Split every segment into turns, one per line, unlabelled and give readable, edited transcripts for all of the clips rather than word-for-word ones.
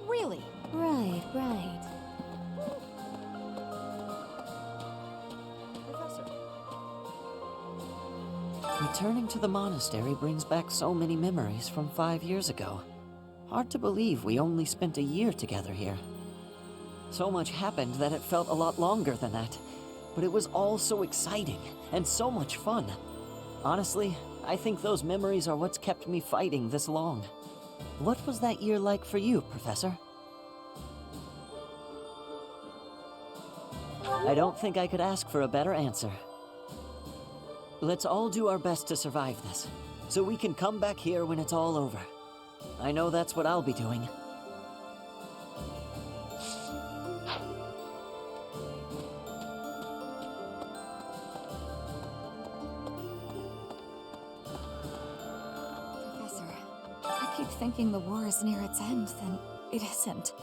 Really?
Right.
Professor.
Returning to the monastery brings back so many memories from 5 years ago. Hard to believe we only spent a year together here. So much happened that it felt a lot longer than that. But it was all so exciting and so much fun. Honestly, I think those memories are what's kept me fighting this long. What was that year like for you, Professor? I don't think I could ask for a better answer. Let's all do our best to survive this, so we can come back here when it's all over. I know that's what I'll be doing.
Professor, I keep thinking the war is near its end, then it isn't.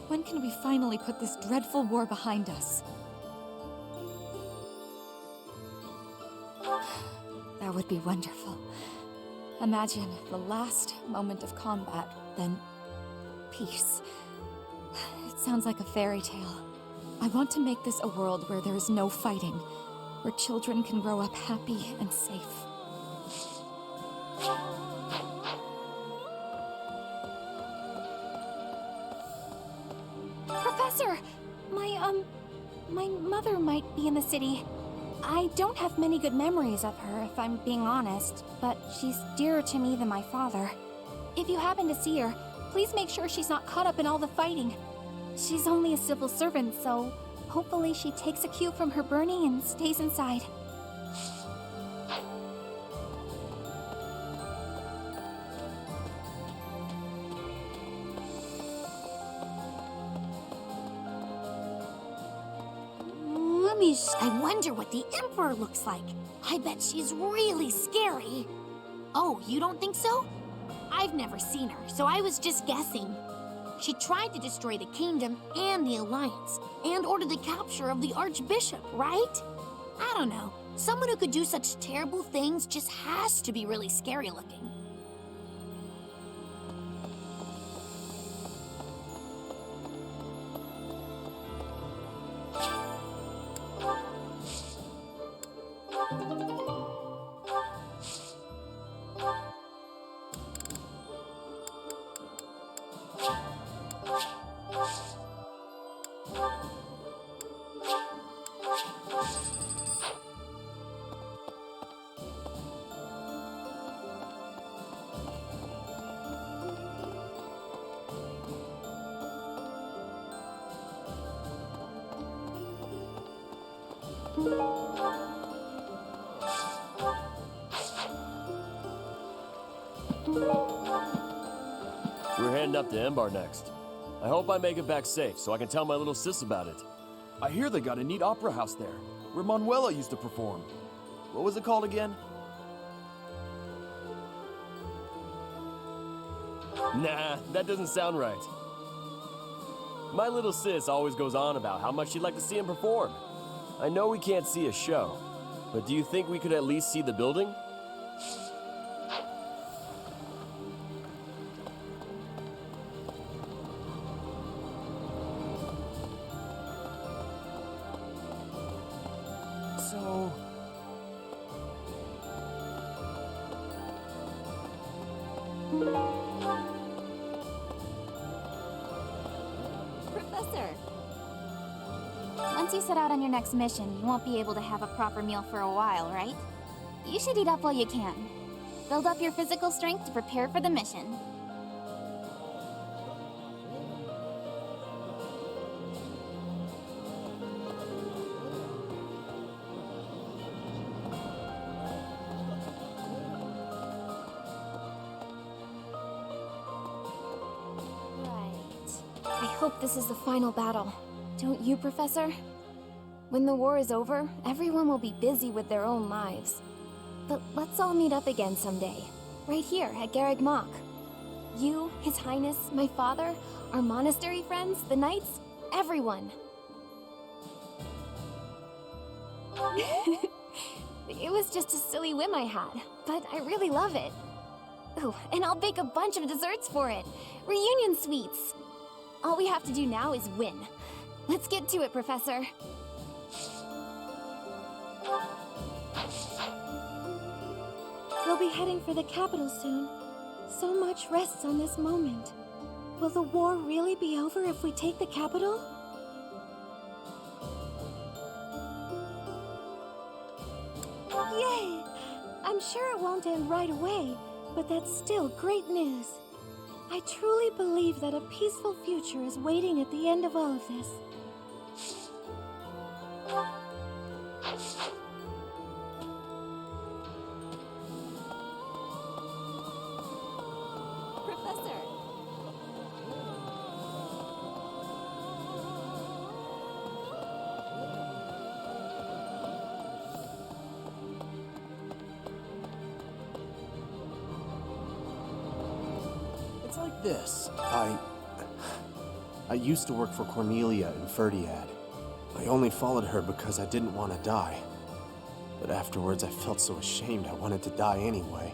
When can we finally put this dreadful war behind us? That would be wonderful. Imagine the last moment of combat, then peace. It sounds like a fairy tale. I want to make this a world where there is no fighting, where children can grow up happy and safe. Professor! My mother might be in the city. I don't have many good memories of her, if I'm being honest, but she's dearer to me than my father. If you happen to see her, please make sure she's not caught up in all the fighting. She's only a civil servant, so hopefully she takes a cue from her burning and stays inside.
I wonder what the Emperor looks like. I bet she's really scary. Oh, you don't think so? I've never seen her, so I was just guessing. She tried to destroy the kingdom and the Alliance, and order the capture of the Archbishop, right? I don't know. Someone who could do such terrible things just has to be really scary looking.
We're heading up to Embar next. I hope I make it back safe so I can tell my little sis about it.
I hear they got a neat opera house there, where Manuela used to perform. What was it called again?
Nah, that doesn't sound right. My little sis always goes on about how much she'd like to see him perform. I know we can't see a show, but do you think we could at least see the building?
So...
Professor!
Once you set out on your next mission, you won't be able to have a proper meal for a while, right? You should eat up while you can. Build up your physical strength to prepare for the mission.
I hope this is the final battle. Don't you, Professor? When the war is over, everyone will be busy with their own lives. But let's all meet up again someday. Right here at Garreg Mach. You, His Highness, my father, our monastery friends, the knights, everyone. It was just a silly whim I had, but I really love it. Ooh, and I'll bake a bunch of desserts for it. Reunion sweets. All we have to do now is win. Let's get to it, Professor. We'll be heading for the capital soon. So much rests on this moment. Will the war really be over if we take the capital? Yay! I'm sure it won't end right away, but that's still great news. I truly believe that a peaceful future is waiting at the end of all of this.
Professor!
It's like this. I used to work for Cornelia in Ferdiad. I only followed her because I didn't want to die. But afterwards, I felt so ashamed I wanted to die anyway.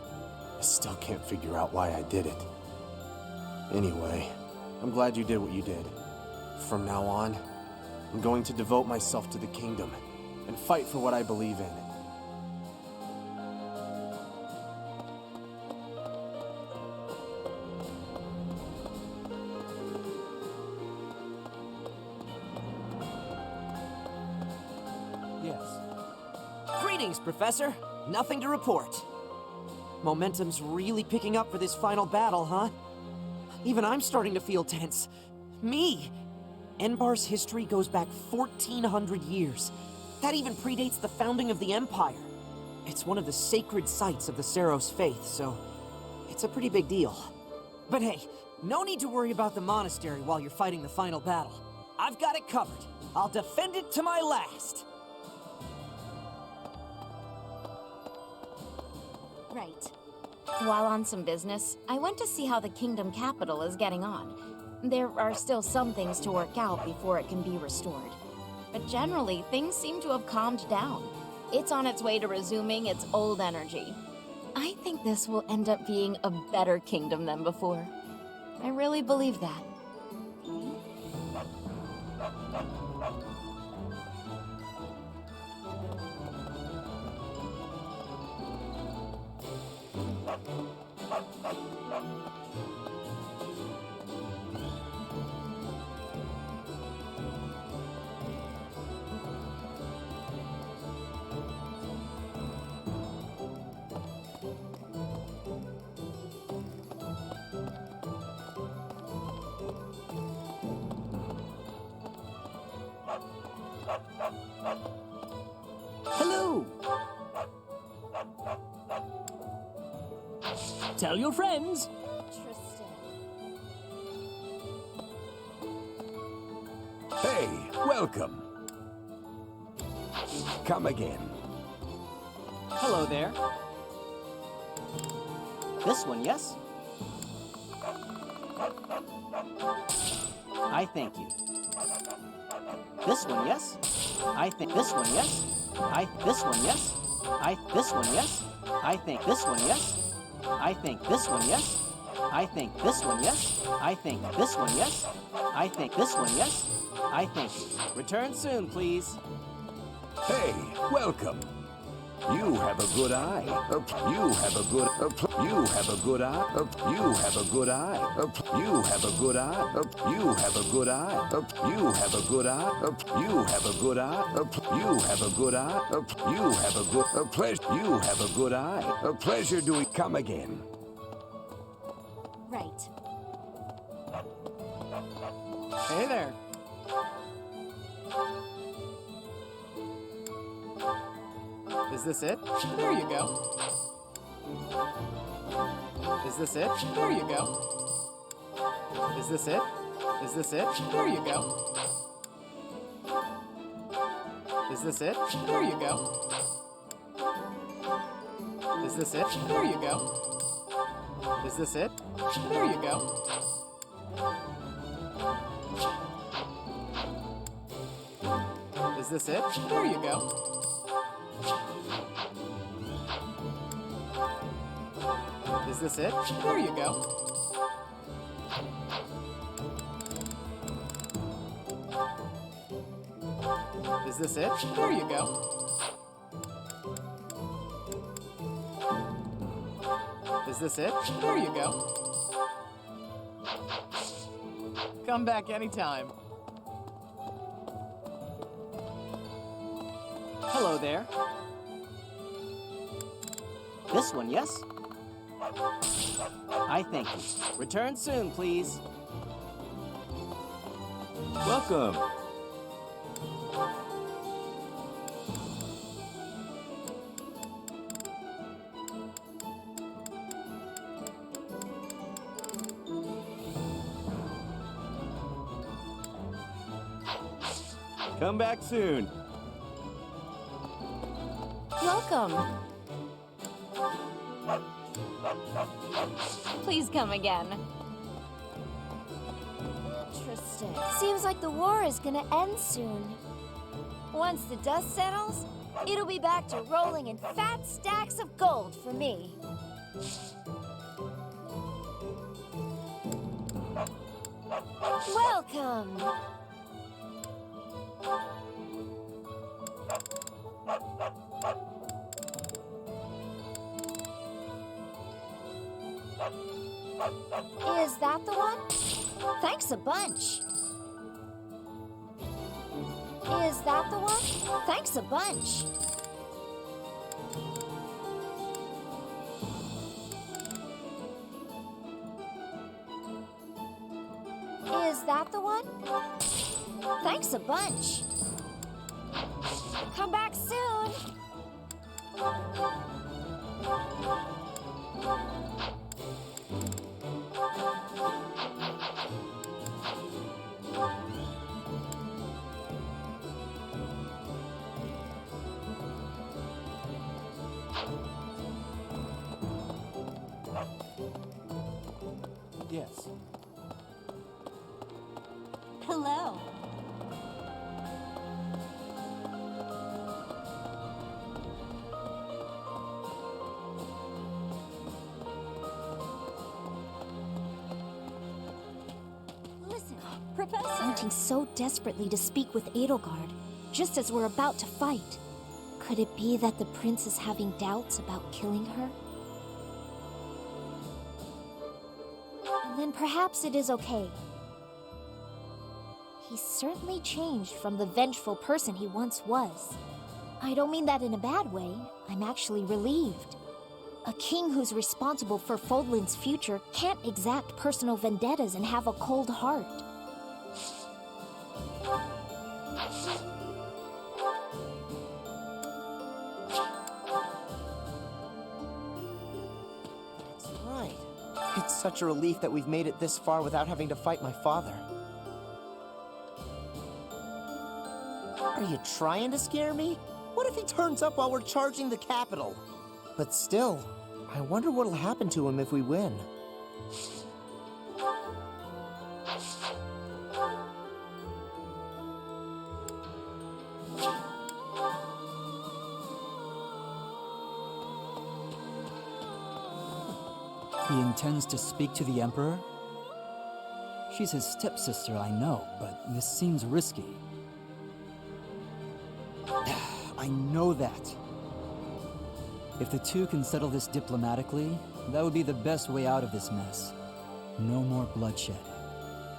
I still can't figure out why I did it. Anyway, I'm glad you did what you did. From now on, I'm going to devote myself to the kingdom and fight for what I believe in.
Yes. Greetings, Professor. Nothing to report. Momentum's really picking up for this final battle, huh? Even I'm starting to feel tense. Me! Enbar's history goes back 1,400 years. That even predates the founding of the Empire. It's one of the sacred sites of the Seros faith, so it's a pretty big deal. But hey, no need to worry about the monastery while you're fighting the final battle. I've got it covered. I'll defend it to my last.
Right. While on some business, I went to see how the kingdom capital is getting on. There are still some things to work out before it can be restored. But generally, things seem to have calmed down. It's on its way to resuming its old energy. I think this will end up being a better kingdom than before. I really believe that.
Hello! Tell your friends!
Hey, welcome. Come again.
Hello there. This one, yes? I thank you. This one, yes? I think this one, yes? This one, yes? This one, yes? I think this one, yes? I think this one, yes? I think this one, yes? I think this one, yes? I think this one, yes? I think. Return soon, please.
Hey, welcome. You have a good eye. You have a good. You have a good eye. You have a good eye. You have a good eye. You have a good eye. You have a good eye. You have a good eye. You have a good eye. You have a good pleasure. You have a good eye. A pleasure doing. Come again.
Right.
Hey there.
Is this it? There you go. Is this it? There you go. Is this it? Is this it? There you go. Is this it? There you go. Is this it? There you go. Is this it? There you go. Is this it? There you go. Is this it? There you go. Is this it? There you go. Is this it? There you go. Come back anytime.
Hello there. This one, yes? I thank you. Return soon, please.
Welcome. Come back soon.
Welcome. Please come again.
Interesting. Seems like the war is gonna end soon. Once the dust settles, it'll be back to rolling in fat stacks of gold for me. Welcome! Is that the one? Thanks a bunch. Is that the one? Thanks a bunch. Is that the one? Thanks a bunch. Come back soon.
Yes.
Hello. Listen, Professor. Wanting so desperately to speak with Edelgard, just as we're about to fight. Could it be that the prince is having doubts about killing her? And then perhaps it is okay. He's certainly changed from the vengeful person he once was. I don't mean that in a bad way. I'm actually relieved. A king who's responsible for Fodlan's future can't exact personal vendettas and have a cold heart.
That's right. It's such a relief that we've made it this far without having to fight my father. Are you trying to scare me? What if he turns up while we're charging the capital? But still, I wonder what'll happen to him if we win.
He intends to speak to the Emperor? She's his stepsister, I know, but this seems risky. I know that. If the two can settle this diplomatically, that would be the best way out of this mess. No more bloodshed.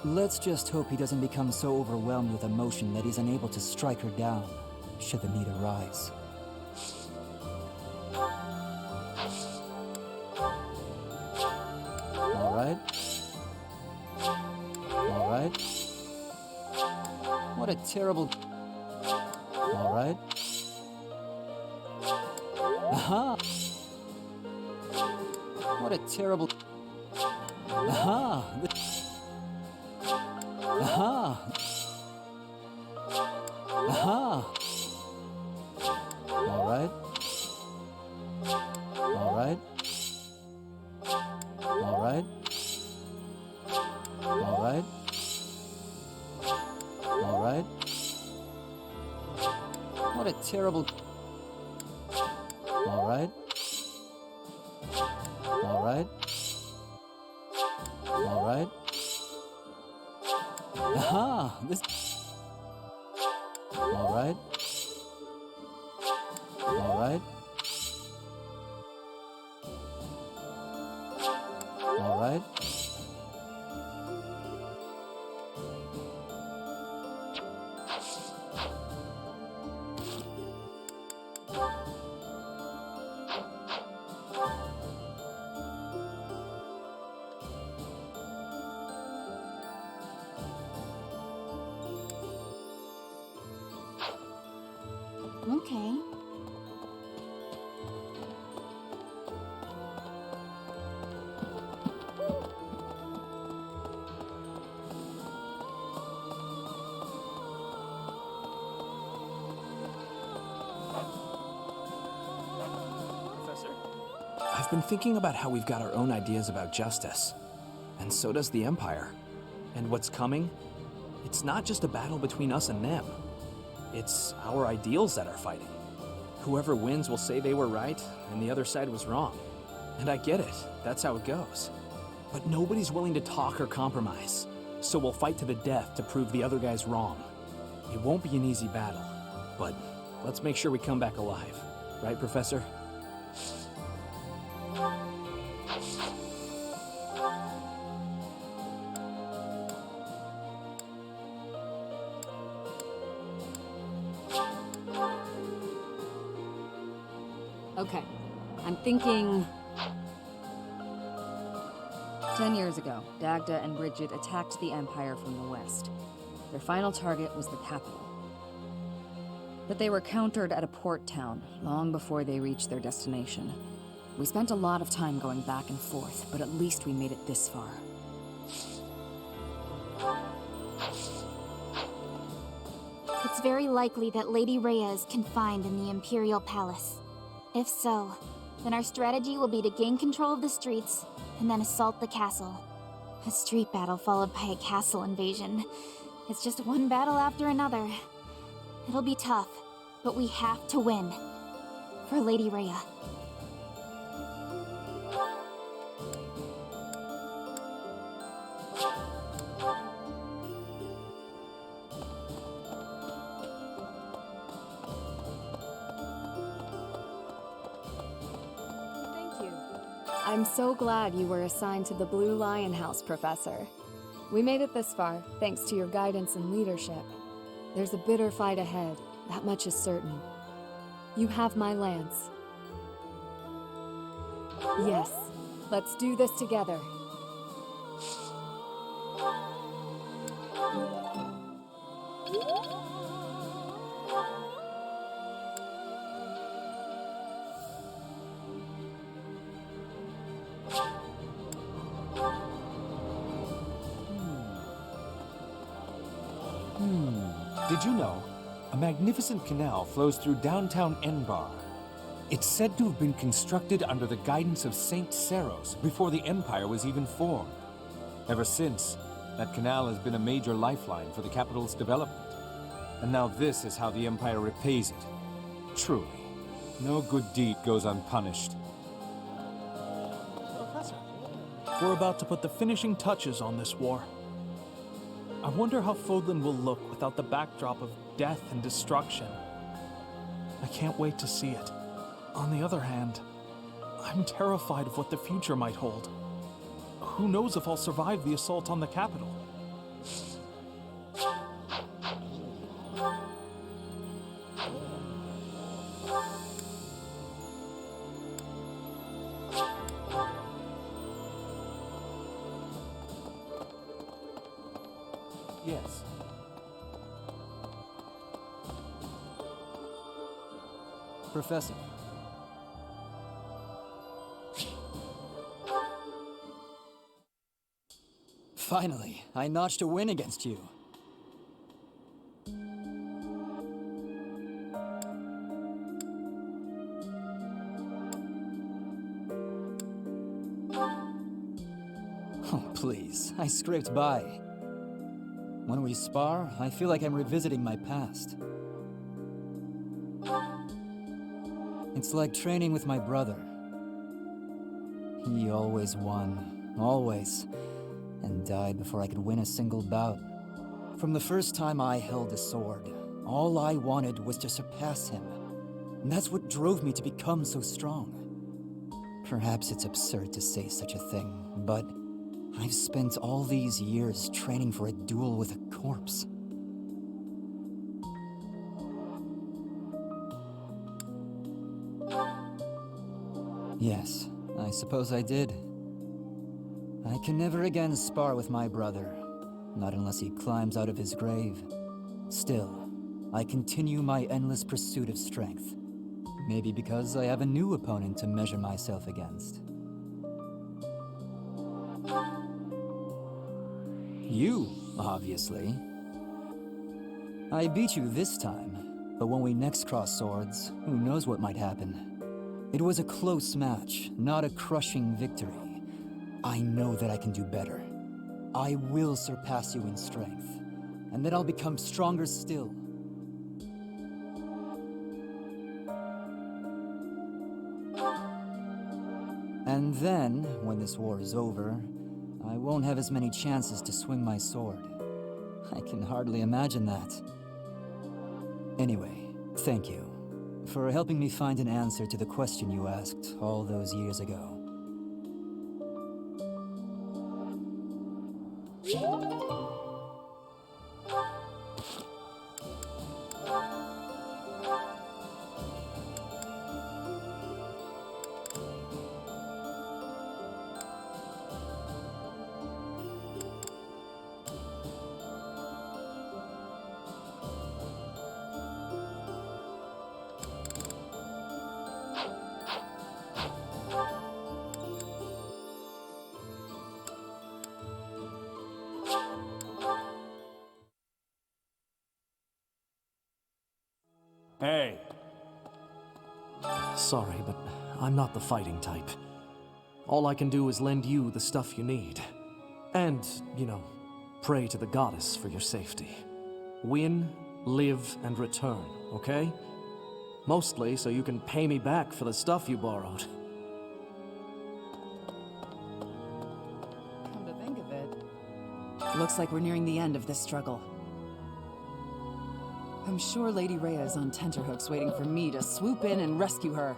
Let's just hope he doesn't become so overwhelmed with emotion that he's unable to strike her down, should the need arise. All right. All right. What a terrible... All right. Aha! What a terrible... Aha! Aha! Aha! All right. All right. All right. All right. All right. What a terrible... All right. All right. Aha! This. All right. All right. All right.
Okay.
Professor? I've been thinking about how we've got our own ideas about justice. And so does the Empire. And what's coming? It's not just a battle between us and them. It's our ideals that are fighting. Whoever wins will say they were right and the other side was wrong. And I get it, that's how it goes. But nobody's willing to talk or compromise. So we'll fight to the death to prove the other guy's wrong. It won't be an easy battle, but let's make sure we come back alive. Right, Professor?
Okay, I'm thinking... 10 years ago, Dagda and Bridget attacked the Empire from the west. Their final target was the capital. But they were countered at a port town long before they reached their destination. We spent a lot of time going back and forth, but at least we made it this far.
It's very likely that Lady Rhea is confined in the Imperial Palace. If so, then our strategy will be to gain control of the streets and then assault the castle. A street battle followed by a castle invasion. It's just one battle after another. It'll be tough, but we have to win. For Lady Rhea.
I'm so glad you were assigned to the Blue Lion House, Professor. We made it this far, thanks to your guidance and leadership. There's a bitter fight ahead, that much is certain. You have my lance. Yes, let's do this together.
Did you know? A magnificent canal flows through downtown Enbar. It's said to have been constructed under the guidance of Saint Seros before the Empire was even formed. Ever since, that canal has been a major lifeline for the capital's development. And now this is how the Empire repays it. Truly, no good deed goes unpunished.
Professor, we're about to put the finishing touches on this war. I wonder how Fodlan will look without the backdrop of death and destruction. I can't wait to see it. On the other hand, I'm terrified of what the future might hold. Who knows if I'll survive the assault on the capital?
Yes.
Professor. Finally, I notched a win against you. Oh, please. I scraped by. When we spar, I feel like I'm revisiting my past. It's like training with my brother. He always won. Always. And died before I could win a single bout. From the first time I held a sword, all I wanted was to surpass him. And that's what drove me to become so strong. Perhaps it's absurd to say such a thing, but I've spent all these years training for a duel with a corpse. Yes, I suppose I did. I can never again spar with my brother, not unless he climbs out of his grave. Still, I continue my endless pursuit of strength. Maybe because I have a new opponent to measure myself against. You, obviously. I beat you this time, but when we next cross swords, who knows what might happen. It was a close match, not a crushing victory. I know that I can do better. I will surpass you in strength, and then I'll become stronger still. And then, when this war is over, I won't have as many chances to swing my sword. I can hardly imagine that. Anyway, thank you for helping me find an answer to the question you asked all those years ago.
Hey!
Sorry, but I'm not the fighting type. All I can do is lend you the stuff you need. And, pray to the goddess for your safety. Win, live, and return, okay? Mostly so you can pay me back for the stuff you borrowed.
Come to think of it, looks like we're nearing the end of this struggle. I'm sure Lady Rhea is on tenterhooks waiting for me to swoop in and rescue her.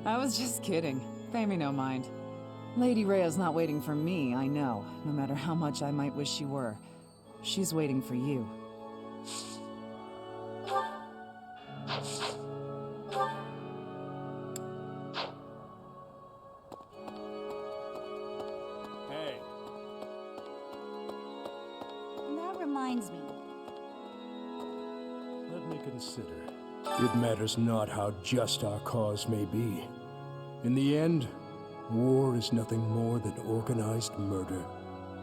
I was just kidding. Pay me no mind. Lady Rhea's not waiting for me, I know, no matter how much I might wish she were. She's waiting for you.
Hey!
That reminds me.
Let me consider. It matters not how just our cause may be. In the end, war is nothing more than organized murder.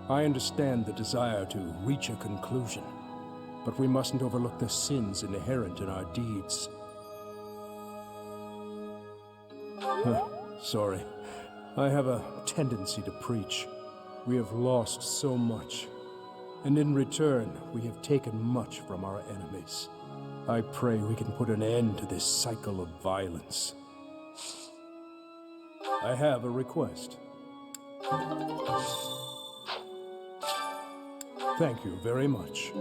I understand the desire to reach a conclusion, but we mustn't overlook the sins inherent in our deeds. Sorry. I have a tendency to preach. We have lost so much, and in return, we have taken much from our enemies. I pray we can put an end to this cycle of violence. I have a request. Thank you very much.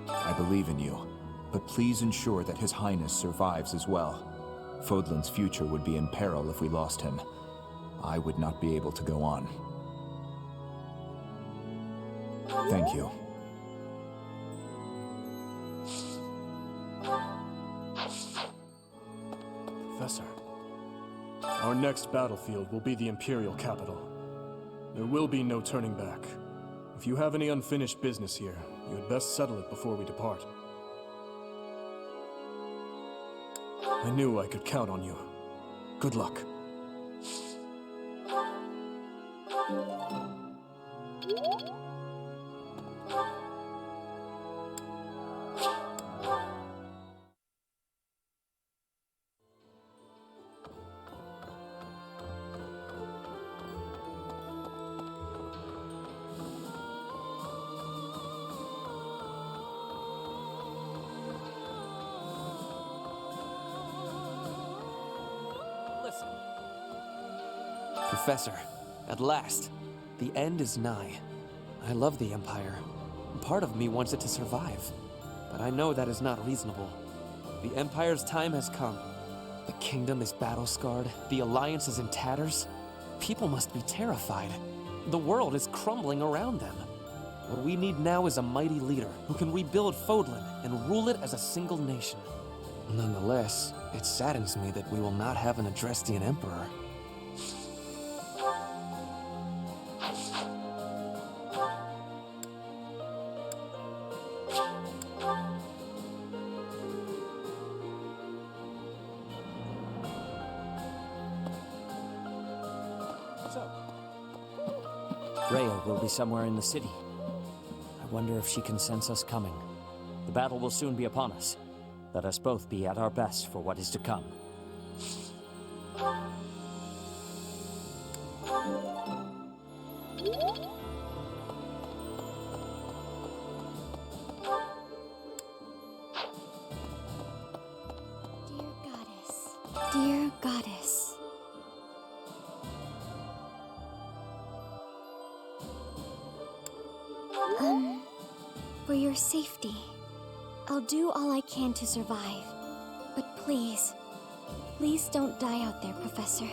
I believe in you, but please ensure that His Highness survives as well. Fodlan's future would be in peril if we lost him. I would not be able to go on. Thank you.
Professor, our next battlefield will be the Imperial capital. There will be no turning back. If you have any unfinished business here, you had best settle it before we depart. I knew I could count on you. Good luck.
Professor, at last. The end is nigh. I love the Empire. Part of me wants it to survive. But I know that is not reasonable. The Empire's time has come. The kingdom is battle-scarred. The Alliance is in tatters. People must be terrified. The world is crumbling around them. What we need now is a mighty leader who can rebuild Fodlan and rule it as a single nation. Nonetheless, it saddens me that we will not have an Adrestian Emperor.
Rhea will be somewhere in the city. I wonder if she can sense us coming. The battle will soon be upon us. Let us both be at our best for what is to come.
Dear Goddess. For your safety, I'll do all I can to survive. But please, please don't die out there, Professor.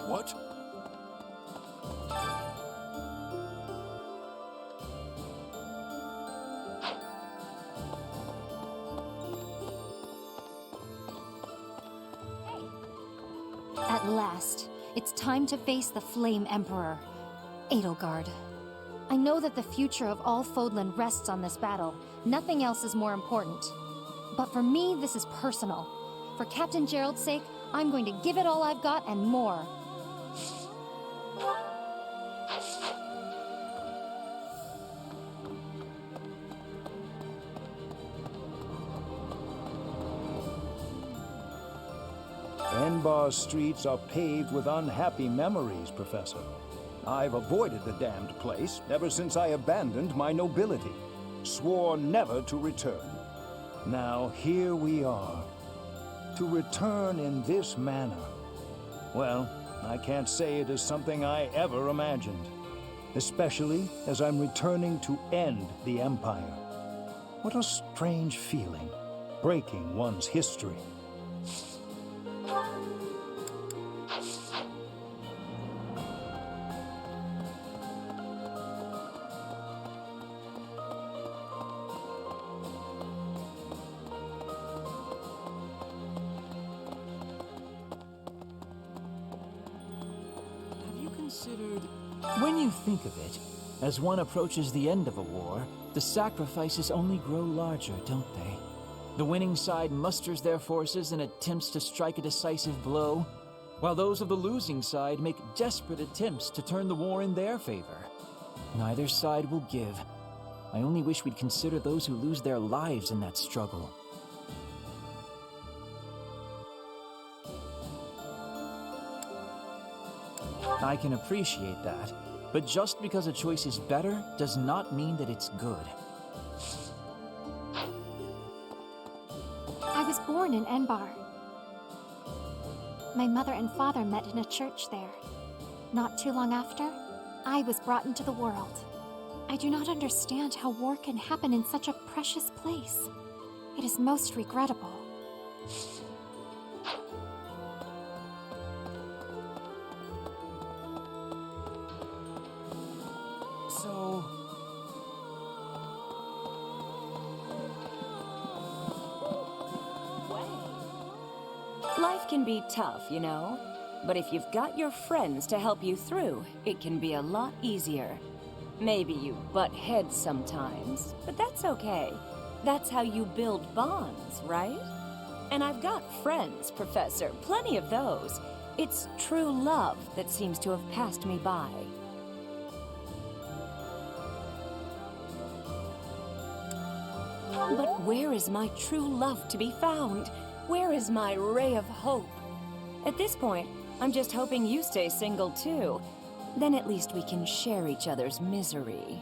What?
At last, it's time to face the Flame Emperor, Edelgard. I know that the future of all Fodlan rests on this battle. Nothing else is more important. But for me, this is personal. For Captain Gerald's sake, I'm going to give it all I've got and more.
Enbar's streets are paved with unhappy memories, Professor. I've avoided the damned place ever since I abandoned my nobility, swore never to return. Now here we are. To return in this manner. Well, I can't say it is something I ever imagined, especially as I'm returning to end the Empire. What a strange feeling, breaking one's history.
When you think of it, as one approaches the end of a war, the sacrifices only grow larger, don't they? The winning side musters their forces and attempts to strike a decisive blow, while those of the losing side make desperate attempts to turn the war in their favor. Neither side will give. I only wish we'd consider those who lose their lives in that struggle. I can appreciate that, but just because a choice is better does not mean that it's good.
I was born in Enbar. My mother and father met in a church there. Not too long after, I was brought into the world. I do not understand how war can happen in such a precious place. It is most regrettable.
So...
Life can be tough, you know. But if you've got your friends to help you through, it can be a lot easier. Maybe you butt heads sometimes, but that's okay. That's how you build bonds, right? And I've got friends, Professor, plenty of those. It's true love that seems to have passed me by. But where is my true love to be found? Where is my ray of hope? At this point, I'm just hoping you stay single too. Then at least we can share each other's misery.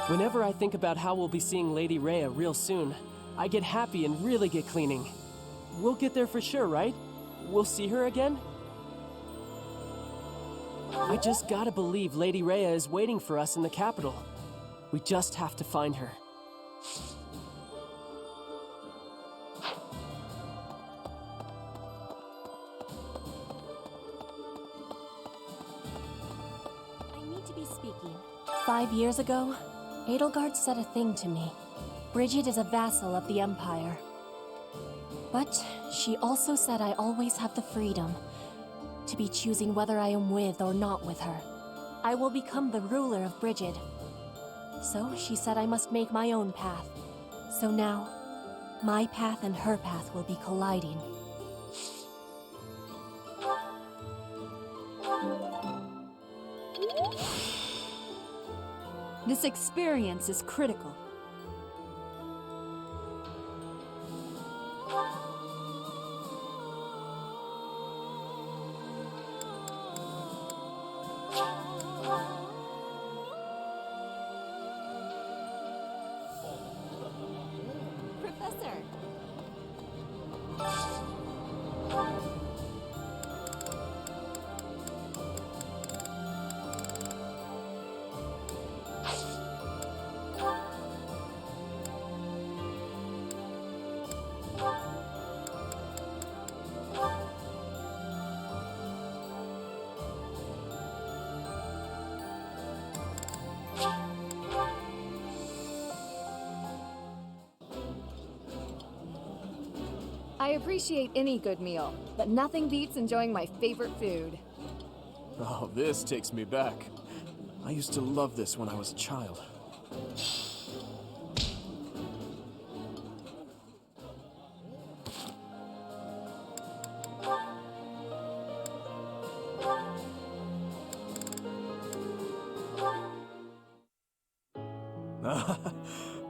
Whenever I think about how we'll be seeing Lady Rhea real soon, I get happy and really get cleaning. We'll get there for sure, right? We'll see her again? I just gotta believe Lady Rhea is waiting for us in the capital. We just have to find her.
I need to be speaking. 5 years ago, Edelgard said a thing to me. Bridget is a vassal of the Empire. But she also said I always have the freedom to be choosing whether I am with or not with her. I will become the ruler of Bridget. So she said I must make my own path. So now, my path and her path will be colliding.
This experience is critical.
Professor!
I appreciate any good meal, but nothing beats enjoying my favorite food.
Oh, this takes me back. I used to love this when I was a child.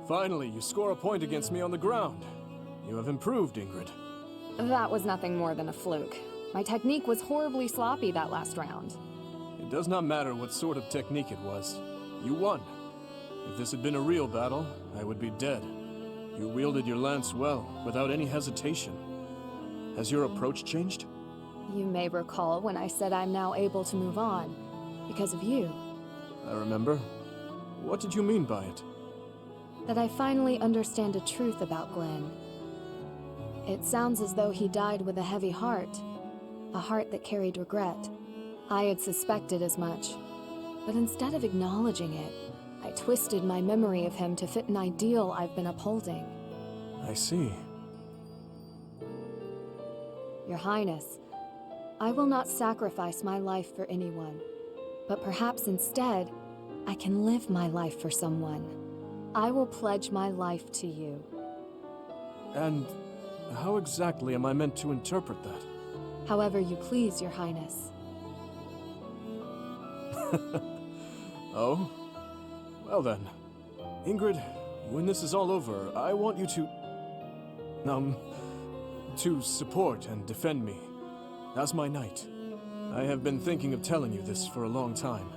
Finally, you score a point against me on the ground. You have improved, Ingrid.
That was nothing more than a fluke. My technique was horribly sloppy that last round.
It does not matter what sort of technique it was. You won. If this had been a real battle, I would be dead. You wielded your lance well, without any hesitation. Has your approach changed?
You may recall when I said I'm now able to move on, because of you.
I remember. What did you mean by it?
That I finally understand a truth about Glenn. It sounds as though he died with a heavy heart. A heart that carried regret. I had suspected as much. But instead of acknowledging it, I twisted my memory of him to fit an ideal I've been upholding.
I see.
Your Highness, I will not sacrifice my life for anyone. But perhaps instead, I can live my life for someone. I will pledge my life to you.
And how exactly am I meant to interpret that?
However you please, Your Highness.
Oh? Well then. Ingrid, when this is all over, I want you to support and defend me. As my knight. I have been thinking of telling you this for a long time.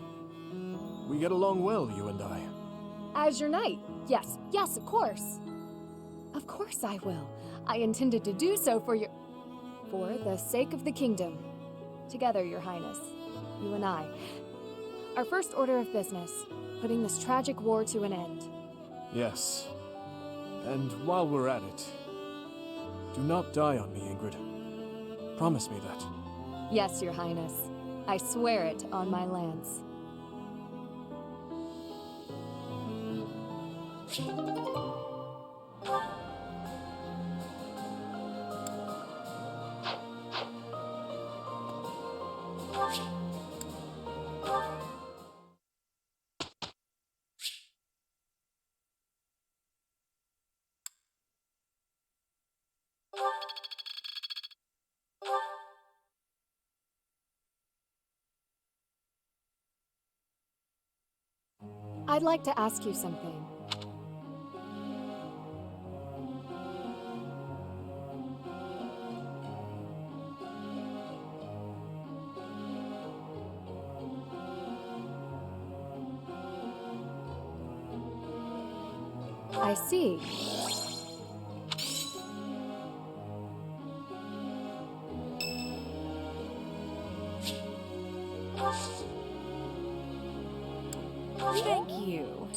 We get along well, you and I.
As your knight? Yes, yes, of course. Of course I will. I intended to do so for the sake of the kingdom. Together, Your Highness. You and I. Our first order of business, putting this tragic war to an end.
Yes. And while we're at it, do not die on me, Ingrid. Promise me that.
Yes, Your Highness. I swear it on my lance. I'd like to ask you something. I see.
Thank you.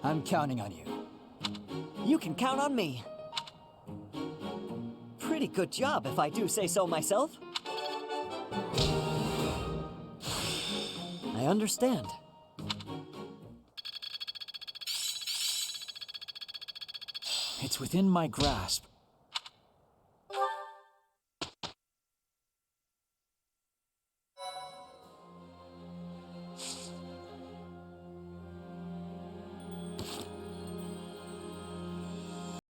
I'm counting on you.
You can count on me. Pretty good job, if I do say so myself. I understand.
It's within my grasp.